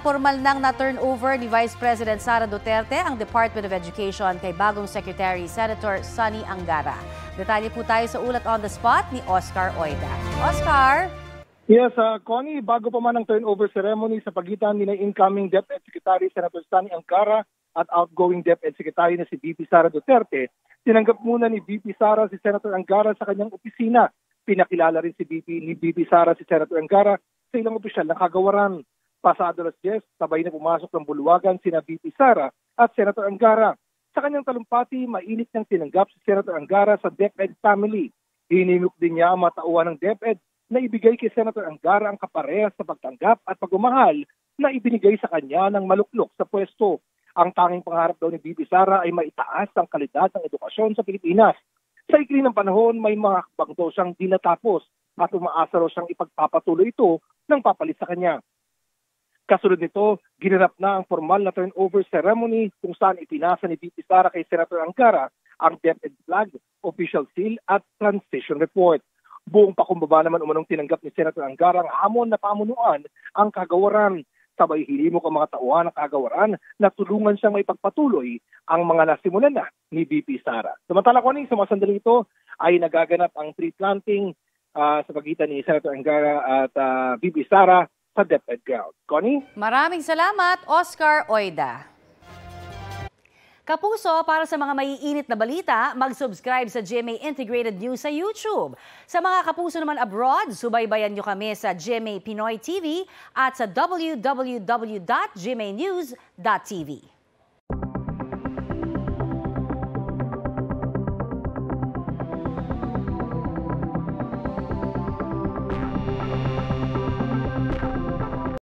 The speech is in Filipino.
formal nang na-turnover ni Vice President Sara Duterte ang Department of Education kay bagong Secretary Senator Sonny Angara. Detalye po tayo sa ulat on the spot ni Oscar Oida. Oscar? Yes, Connie, bago pa man ang turnover ceremony sa pagitan ni incoming DepEd Secretary Senator Sonny Angara at outgoing DepEd Secretary na si VP Sara Duterte, tinanggap muna ni VP Sara si Senator Angara sa kanyang opisina. Pinakilala rin ni VP Sara si Senator Angara sa ilang opisyal ng kagawaran. Pasado alas 10, sabay na pumasok ng bulwagan sina VP Sara at Senator Angara. Sa kanyang talumpati, mainit niyang tinanggap si Senator Angara sa DepEd family. Hinimok din niya ang mga tauhan ng DepEd na ibigay kay Senator Angara ang kaparehas sa pagtanggap at pagmamahal na ibinigay sa kanya ng maluklok sa pwesto. Ang tanging pangarap daw ni VP Sara ay maitaas ang kalidad ng edukasyon sa Pilipinas. Sa ikli ng panahon, may mga hakbang daw siyang di natapos at umaasa raw siyang ipagpapatuloy ito ng papalit sa kanya. Kasunod nito, ginanap na ang formal na turnover ceremony kung saan ipinasa ni VP Sara kay Senator Angara ang DepEd flag, official seal at transition report. Buong pakumbaba naman umanong tinanggap ni Senator Angara ang hamon na pamunuan ang kagawaran. Sabay hilimok ang mga tauhan ng kagawaran na tulungan siyang maipagpatuloy ang mga nasimulan na ni VP Sara. Samantala ko sa mga sandaling ito ay nagaganap ang tree planting sa pagitan ni Senator Angara at VP Sara sa DepEd ground. Connie? Maraming salamat, Oscar Oida. Kapuso, para sa mga maiinit na balita, mag-subscribe sa GMA Integrated News sa YouTube. Sa mga kapuso naman abroad, subaybayan nyo kami sa GMA Pinoy TV at sa www.gmanews.tv.